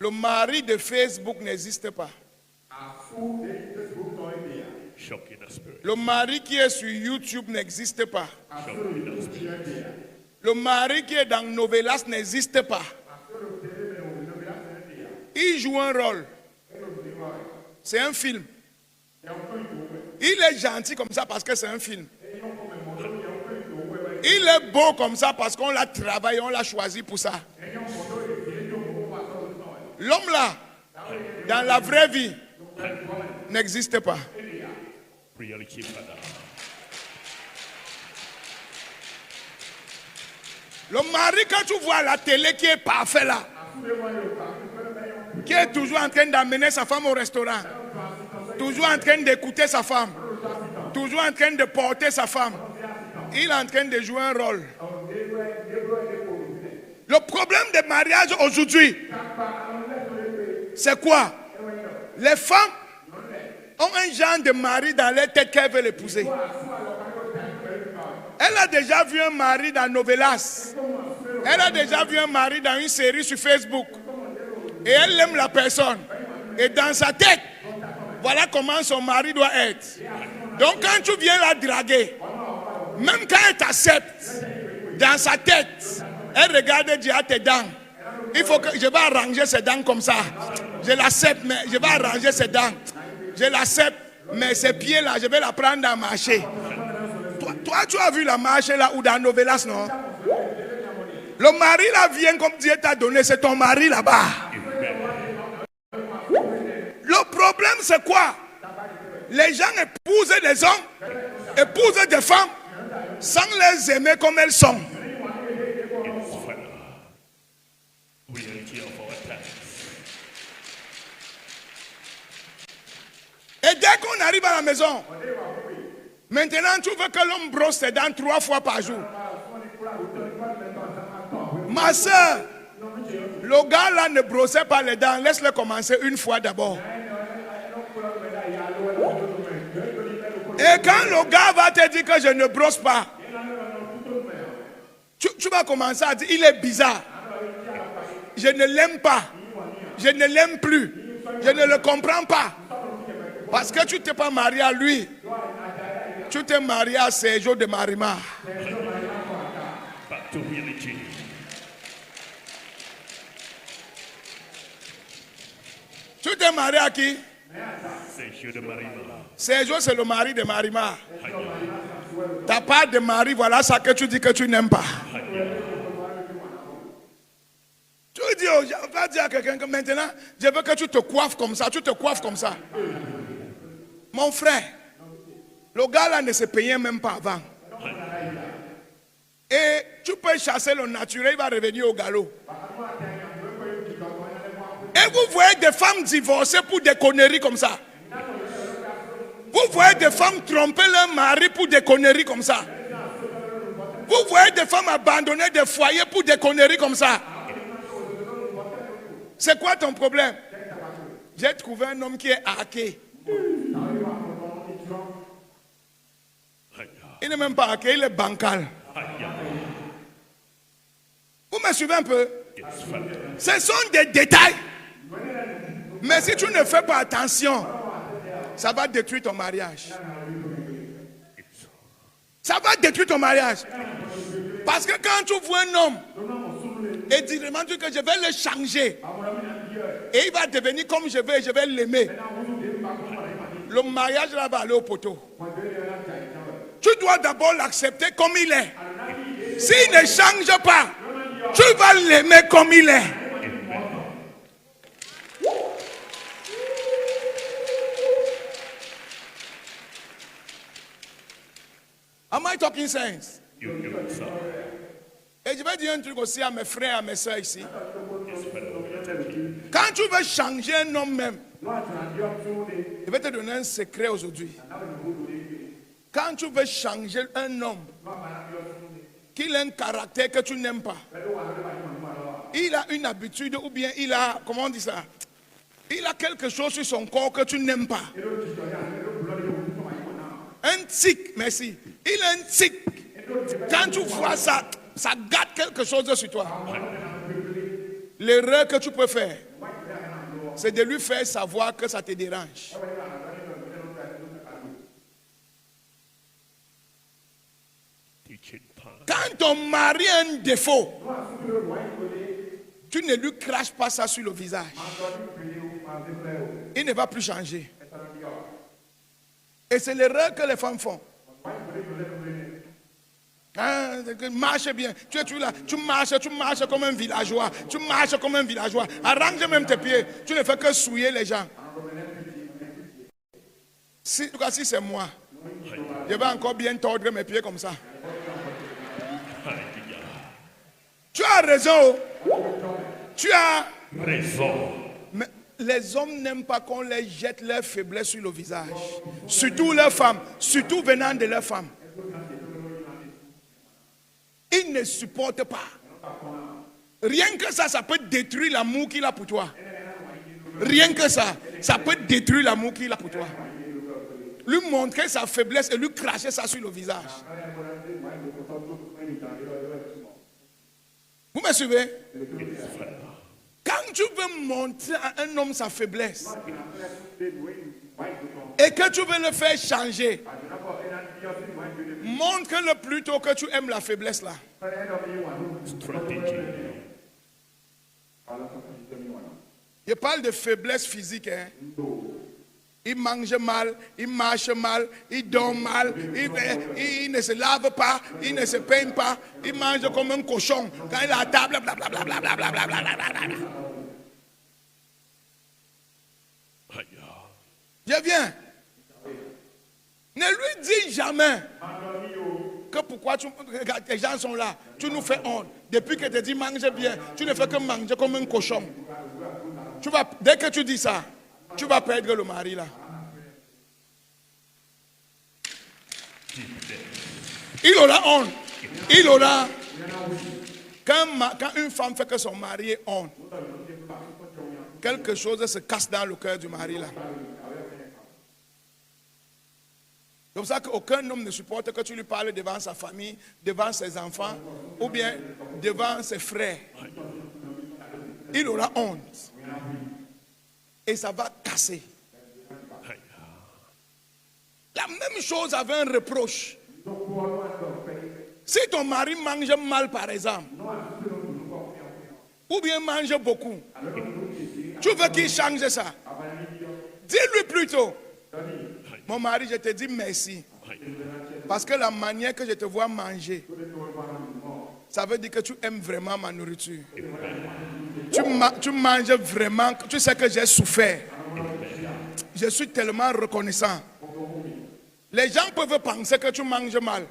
Le mari de Facebook n'existe pas. Le mari qui est sur YouTube n'existe pas. Le mari qui est dans Novelas n'existe pas. Il joue un rôle. C'est un film. Il est gentil comme ça parce que c'est un film. Il est beau comme ça parce qu'on l'a travaillé, on l'a choisi pour ça. L'homme là, dans la vraie vie, n'existe pas. Le mari, quand tu vois à la télé qui est parfait là, qui est toujours en train d'amener sa femme au restaurant, toujours en train d'écouter sa femme, toujours en train de porter sa femme, il est en train de jouer un rôle. Le problème des mariages aujourd'hui, c'est quoi? Les femmes ont un genre de mari dans leur tête qu'elles veulent épouser. Elle a déjà vu un mari dans Novelas. Elle a déjà vu un mari dans une série sur Facebook. Et elle aime la personne. Et dans sa tête, voilà comment son mari doit être. Donc quand tu viens la draguer, même quand elle t'accepte, dans sa tête, elle regarde et dit à tes dents, il faut que je vais arranger ses dents comme ça. Je l'accepte, mais je vais arranger ses dents. Je l'accepte, mais ses pieds là, je vais la prendre à marcher. Toi, tu as vu la marche là ou dans Novelas, non? Le mari là vient comme Dieu t'a donné, c'est ton mari là-bas. Le problème c'est quoi? Les gens épousent des hommes, épousent des femmes, sans les aimer comme elles sont. Et dès qu'on arrive à la maison, maintenant tu veux que l'homme brosse ses dents 3 fois par jour. Ma soeur, le gars là ne brossait pas les dents, laisse-le commencer une fois d'abord. Et quand le gars va te dire que je ne brosse pas, tu vas commencer à dire, il est bizarre. Je ne l'aime pas. Je ne l'aime plus. Je ne le comprends pas. Parce que tu ne t'es pas marié à lui. Tu t'es marié à Sergio de Marima. Tu t'es marié à qui? Sergio de Marima. Sergio, c'est le mari de Marima. T'as pas de mari, voilà ça que tu dis que tu n'aimes pas. Tu dis, on va dire à quelqu'un que maintenant, je veux que tu te coiffes comme ça, tu te coiffes comme ça. Mon frère, le gars là ne se payait même pas avant. Et tu peux chasser le naturel, il va revenir au galop. Et vous voyez des femmes divorcées pour des conneries comme ça. Vous voyez des femmes tromper leur mari pour des conneries comme ça. Vous voyez des femmes abandonner des foyers pour des conneries comme ça. C'est quoi ton problème? J'ai trouvé un homme qui est hacké. Il n'est même pas hacké, il est bancal. Vous me suivez un peu? Ce sont des détails. Mais si tu ne fais pas attention, ça va détruire ton mariage. Ça va détruire ton mariage. Parce que quand tu vois un homme et tu demandes que je vais le changer et il va devenir comme je vais l'aimer, le mariage là va aller au poteau. Tu dois d'abord l'accepter comme il est. S'il ne change pas, tu vas l'aimer comme il est. Am I talking sense? Et je vais dire un truc aussi à mes frères et à mes soeurs ici. Quand tu veux changer un homme même, je vais te donner un secret aujourd'hui. Quand tu veux changer un homme, qu'il a un caractère que tu n'aimes pas, il a une habitude ou bien il a, comment on dit ça? Il a quelque chose sur son corps que tu n'aimes pas. Un tic, merci. Il a un tic. Quand tu vois ça, ça gâte quelque chose sur toi. L'erreur que tu peux faire, c'est de lui faire savoir que ça te dérange. Quand ton mari a un défaut, tu ne lui craches pas ça sur le visage. Il ne va plus changer. Et c'est l'erreur que les femmes font. Marche bien. Tu es là, tu marches comme un villageois. Tu marches comme un villageois. Arrange même tes pieds. Tu ne fais que souiller les gens. En tout cas, si c'est moi, je vais encore bien tordre mes pieds comme ça. Tu as raison. Tu as raison. Mais les hommes n'aiment pas qu'on les jette leurs faiblesses sur le visage. Surtout leurs femmes. Surtout venant de leurs femmes. Ils ne supportent pas. Rien que ça peut détruire l'amour qu'il a pour toi. Rien que ça peut détruire l'amour qu'il a pour toi. Lui montrer sa faiblesse et lui cracher ça sur le visage. Vous me suivez? Quand tu veux montrer à un homme sa faiblesse et que tu veux le faire changer, montre-le plutôt que tu aimes la faiblesse là. Je parle de faiblesse physique. Hein. Il mange mal, il marche mal, il dort mal, il ne se lave pas, il ne se peigne pas, il mange comme un cochon. Quand il est à table, blablabla. Je viens. Ne lui dis jamais que pourquoi les gens sont là. Tu nous fais honte. Depuis que tu dis mange bien, tu ne fais que manger comme un cochon. Dès que tu dis ça, tu vas perdre le mari là. Il aura honte. Il aura. Quand une femme fait que son mari est honte, quelque chose se casse dans le cœur du mari là. C'est pour ça qu'aucun homme ne supporte que tu lui parles devant sa famille, devant ses enfants, ou bien devant ses frères. Il aura honte. Et ça va casser. La même chose avec un reproche. Si ton mari mange mal par exemple, ou bien mange beaucoup, tu veux qu'il change ça. Dis-lui plutôt, mon mari, je te dis merci. Parce que la manière que je te vois manger, ça veut dire que tu aimes vraiment ma nourriture. Tu manges vraiment, tu sais que j'ai souffert. Je suis tellement reconnaissant. Les gens peuvent penser que tu manges mal.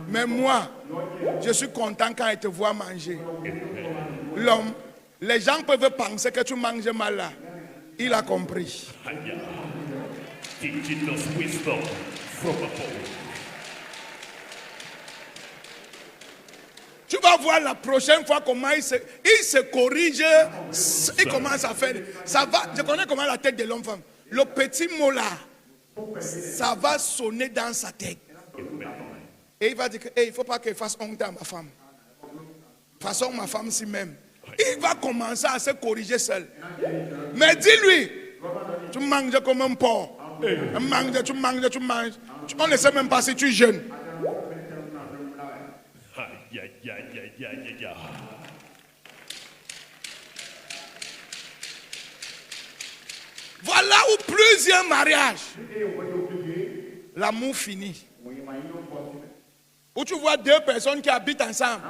Mais moi, je suis content quand ils te voient manger. L'homme, les gens peuvent penser que tu manges mal là. Il a compris. Tu vas voir la prochaine fois comment il se corrige. Il commence à faire. Ça va, je connais comment la tête de l'homme-femme. Le petit mot là, ça va sonner dans sa tête. Et il va dire que il ne faut pas qu'il fasse honte à ma femme. De toute façon, ma femme si même. Il va commencer à se corriger seul. Mais dis-lui, tu manges comme un porc. Tu manges. On ne sait même pas si tu jeûnes. Voilà où plusieurs mariages, l'amour finit. Où tu vois deux personnes qui habitent ensemble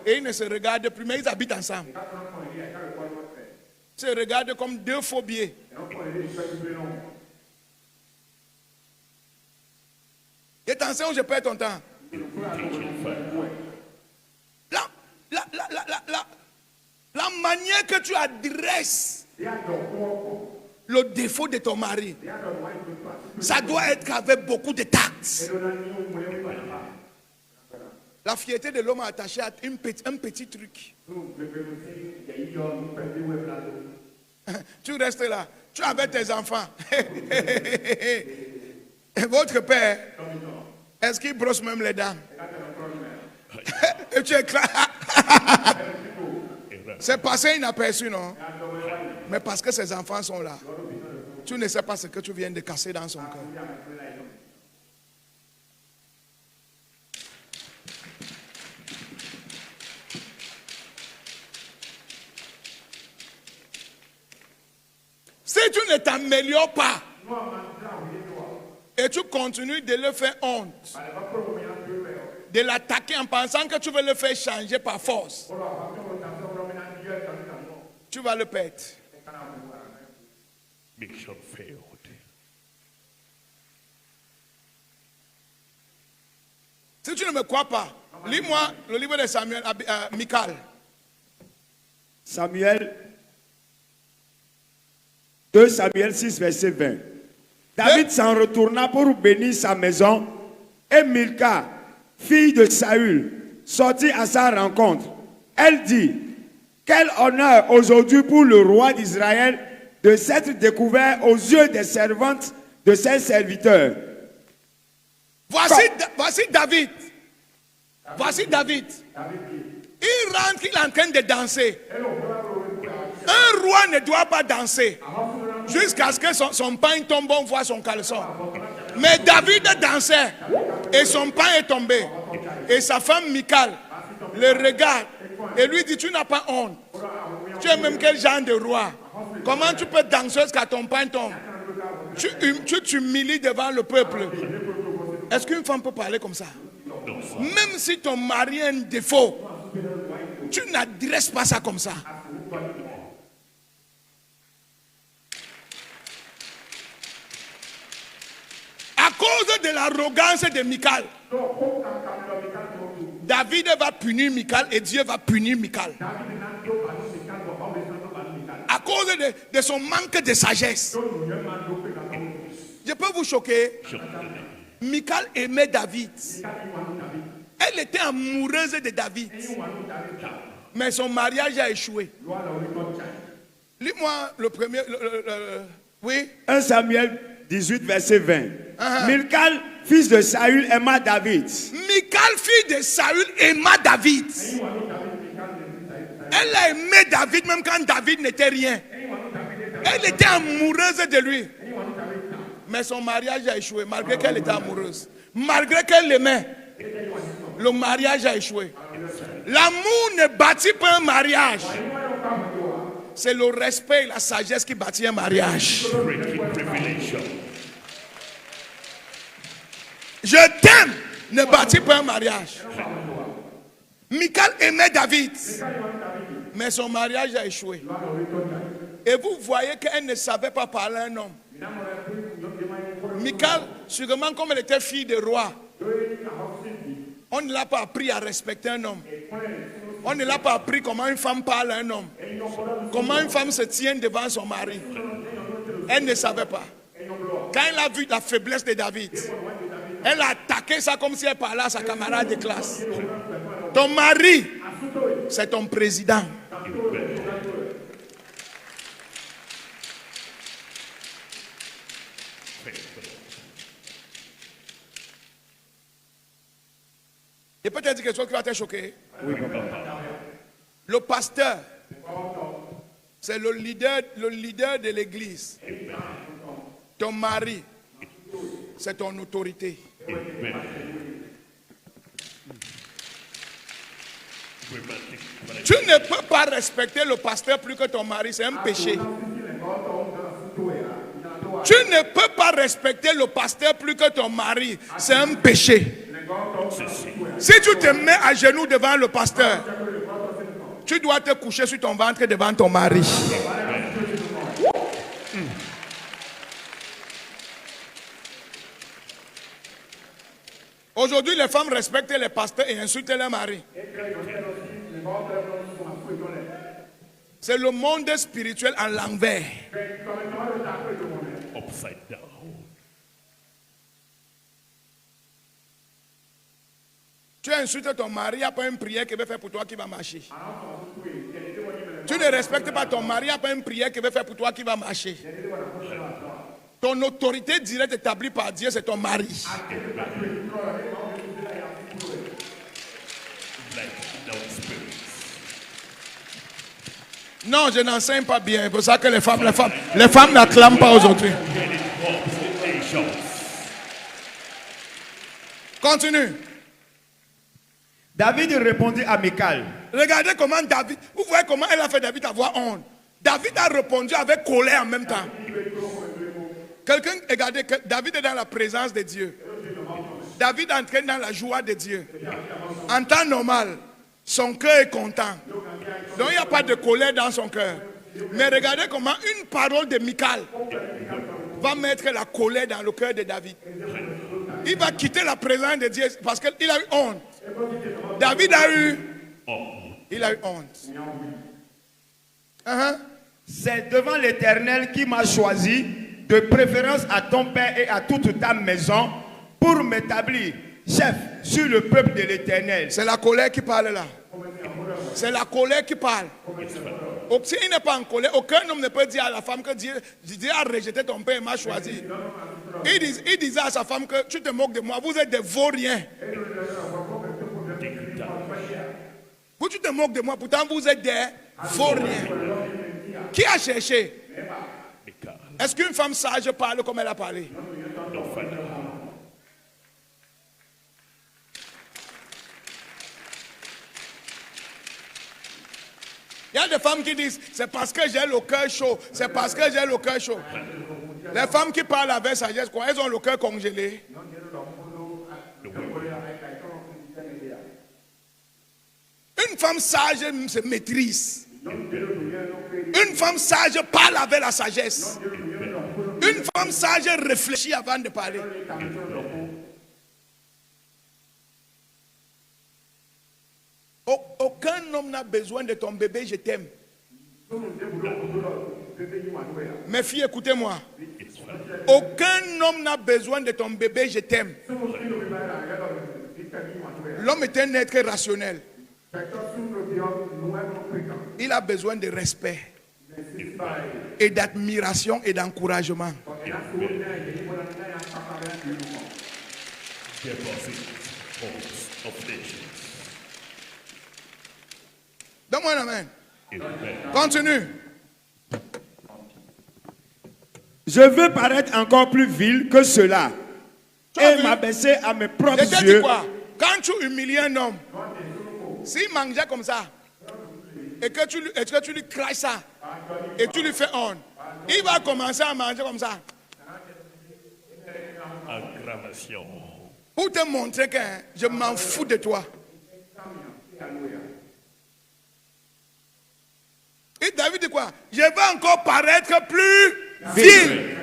et ils ne se regardent plus, mais ils habitent ensemble. Ils se regardent comme deux phobies. Et attention où je perds ton temps. La manière que tu adresses le défaut de ton mari, ça doit être avec beaucoup de tact. La fierté de l'homme attaché à un petit truc. Tu restes là. Tu es avec tes enfants. Et votre père, est-ce qu'il brosse même les dents? Et tu es clair. C'est passé inaperçu, non? Mais parce que ses enfants sont là. Tu ne sais pas ce que tu viens de casser dans son cœur. Si tu ne t'améliores pas et tu continues de le faire honte, de l'attaquer en pensant que tu veux le faire changer par force, tu vas le perdre. Mission failed. Si tu ne me crois pas, lis-moi le livre de Samuel, Michal. Samuel, 2 Samuel 6, verset 20. David s'en retourna pour bénir sa maison et Milka, fille de Saül, sortit à sa rencontre. Elle dit, quel honneur aujourd'hui pour le roi d'Israël de s'être découvert aux yeux des servantes de ses serviteurs. Voici David. Voici David. Il rentre, il est en train de danser. Un roi ne doit pas danser jusqu'à ce que son pain tombe, on voit son caleçon. Mais David dansait et son pain est tombé. Et sa femme Michal le regarde et lui dit, tu n'as pas honte. Tu es même quel genre de roi? Comment tu peux danser jusqu'à ton pain tombe? Tu t'humilies devant le peuple. Est-ce qu'une femme peut parler comme ça? Même si ton mari a un défaut, tu n'adresses pas ça comme ça. À cause de l'arrogance de Michal, David va punir Michal et Dieu va punir Michal. À cause de son manque de sagesse. Je peux vous choquer. Michal aimait David. Elle était amoureuse de David. Mais son mariage a échoué. Lis-moi le premier. Oui. 1 Samuel 18, verset 20. Milkal, fils de Saül, aima David. Michal, fille de Saül, aima David. Elle a aimé David même quand David n'était rien. Elle était amoureuse de lui. Mais son mariage a échoué, malgré qu'elle était amoureuse. Malgré qu'elle l'aimait, le mariage a échoué. L'amour ne bâtit pas un mariage. C'est le respect et la sagesse qui bâtit un mariage. Je t'aime ne bâtit pas un mariage. Michal aimait David, mais son mariage a échoué. Et vous voyez qu'elle ne savait pas parler à un homme. Michal, sûrement comme elle était fille de roi, on ne l'a pas appris à respecter un homme. On ne l'a pas appris comment une femme parle à un homme. Comment une femme se tient devant son mari. Elle ne savait pas. Quand elle a vu la faiblesse de David, elle a attaqué ça comme si elle parlait à sa camarade de classe. Ton mari, c'est ton président. Et peut-être dire quelque chose qui va te choquer. Oui, papa. Le pasteur, c'est le leader de l'église. Ton mari, c'est ton autorité. Tu ne peux pas respecter le pasteur plus que ton mari, c'est un péché. Tu ne peux pas respecter le pasteur plus que ton mari, c'est un péché. Si tu te mets à genoux devant le pasteur, tu dois te coucher sur ton ventre devant ton mari. Aujourd'hui, les femmes respectent les pasteurs et insultent leurs maris. C'est le monde spirituel en l'envers. Upside down. Tu insultes ton mari, il n'y a pas une prière qui va faire pour toi qui va marcher. Tu ne respectes pas ton mari, il n'y a pas une prière qui va faire pour toi qui va marcher. Ton autorité directe établie par Dieu, c'est ton mari. Non, je n'enseigne pas bien. C'est pour ça que les femmes n'acclament pas aujourd'hui. Continue. David répondit à Michal. Regardez comment David, vous voyez comment elle a fait David avoir honte. David a répondu avec colère en même temps. Quelqu'un, regardez, David est dans la présence de Dieu. David entraîne dans la joie de Dieu. En temps normal, son cœur est content. Donc il n'y a pas de colère dans son cœur. Mais regardez comment une parole de Michal va mettre la colère dans le cœur de David. Il va quitter la présence de Dieu parce qu'il a eu honte. David a eu honte. C'est devant l'Éternel qui m'a choisi, de préférence à ton père et à toute ta maison, pour m'établir chef sur le peuple de l'Éternel. C'est la colère qui parle là. C'est la colère qui parle. Si il n'est pas en colère, aucun homme ne peut dire à la femme que Dieu a rejeté ton père et m'a choisi. Il disait à sa femme que tu te moques de moi, vous êtes des vauriens. Vous tu te moques de moi, pourtant vous êtes des vauriens. Qui a cherché? Est-ce qu'une femme sage parle comme elle a parlé? Il y a des femmes qui disent, c'est parce que j'ai le cœur chaud. C'est parce que j'ai le cœur chaud. Les femmes qui parlent avec sagesse, quoi, elles ont le cœur congelé. Une femme sage se maîtrise. Une femme sage parle avec la sagesse. Une femme sage réfléchit avant de parler. Aucun homme n'a besoin de ton bébé, je t'aime. Mes filles, écoutez-moi. Aucun homme n'a besoin de ton bébé, je t'aime. L'homme est un être rationnel. Il a besoin de respect et d'admiration et d'encouragement. Donne-moi un amen. Continue. Je veux paraître encore plus vil que cela et m'abaisser à mes propres Je te yeux. dis quoi? Quand tu humilies un homme, s'il mangeait comme ça, et que tu lui craches ça, et tu lui fais honte, il va commencer à manger comme ça. Aggravation. Pour te montrer que je m'en fous de toi. Et David dit quoi? Je vais encore paraître plus vil.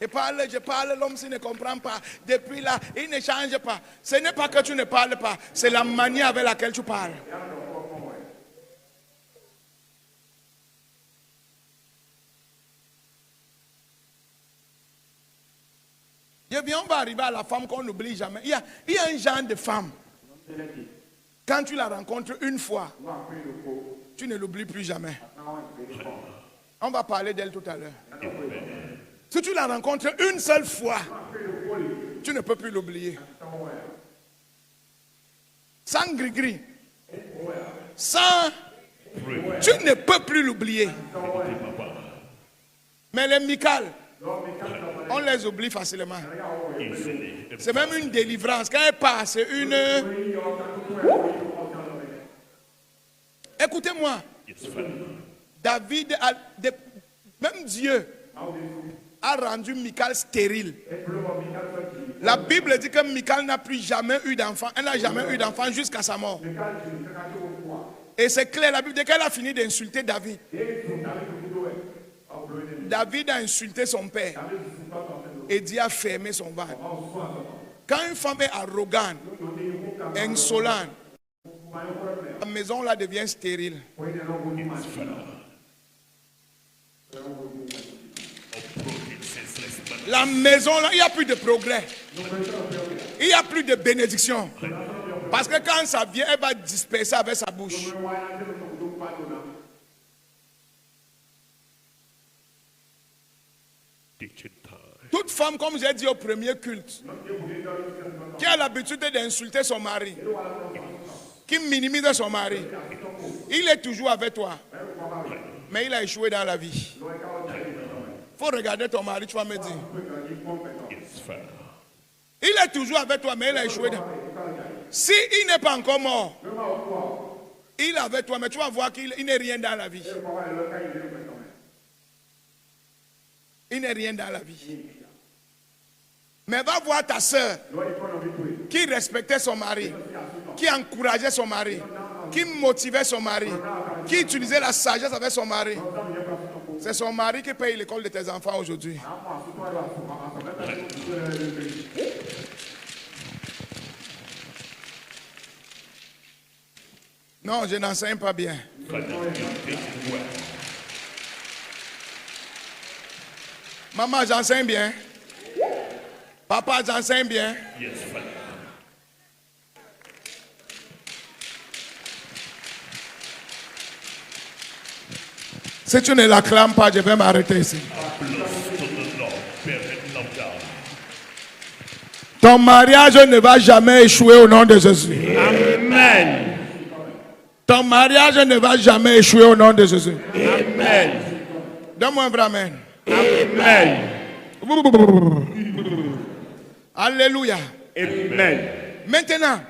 Je parle, l'homme s'il ne comprend pas. Depuis là, il ne change pas. Ce n'est pas que tu ne parles pas, c'est la manière avec laquelle tu parles. Eh bien, on va arriver à la femme qu'on n'oublie jamais. Il y a un genre de femme. Quand tu la rencontres une fois, tu ne l'oublies plus jamais. On va parler d'elle tout à l'heure. Si tu la rencontres une seule fois, tu ne peux plus l'oublier. Sans gris-gris. Sans... Tu ne peux plus l'oublier. Mais les Michal, on les oublie facilement. C'est même une délivrance. Quand elle passe, c'est une... Écoutez-moi. David, même Dieu a rendu Michal stérile. La Bible dit que Michal n'a plus jamais eu d'enfant. Elle n'a jamais eu d'enfant jusqu'à sa mort. Et c'est clair, la Bible dit qu'elle a fini d'insulter David. David a insulté son père. Et Dieu a fermé son ventre. Quand une femme est arrogante, insolente, la maison là devient stérile. La maison là, il n'y a plus de progrès. Il n'y a plus de bénédiction. Parce que quand ça vient, elle va disperser avec sa bouche. Toute femme, comme j'ai dit au premier culte, qui a l'habitude d'insulter son mari, qui minimise son mari. Il est toujours avec toi. Mais il a échoué dans la vie. Il faut regarder ton mari, tu vas me dire. Il est toujours avec toi, mais il a échoué. Si il n'est pas encore mort, il est avec toi, mais tu vas voir qu'il n'est rien dans la vie. Il n'est rien dans la vie. Mais va voir ta soeur qui respectait son mari, qui encourageait son mari, qui motivait son mari, qui utilisait la sagesse avec son mari. C'est son mari qui paye l'école de tes enfants aujourd'hui. Non, je n'enseigne pas bien. Maman, j'enseigne bien. Papa, j'enseigne bien. Si tu ne l'acclames pas, je vais m'arrêter ici. Ton mariage ne va jamais échouer au nom de Jésus. Amen. Ton mariage ne va jamais échouer au nom de Jésus. Amen. Donne-moi un vrai amen. Amen. Alléluia. Amen. Maintenant,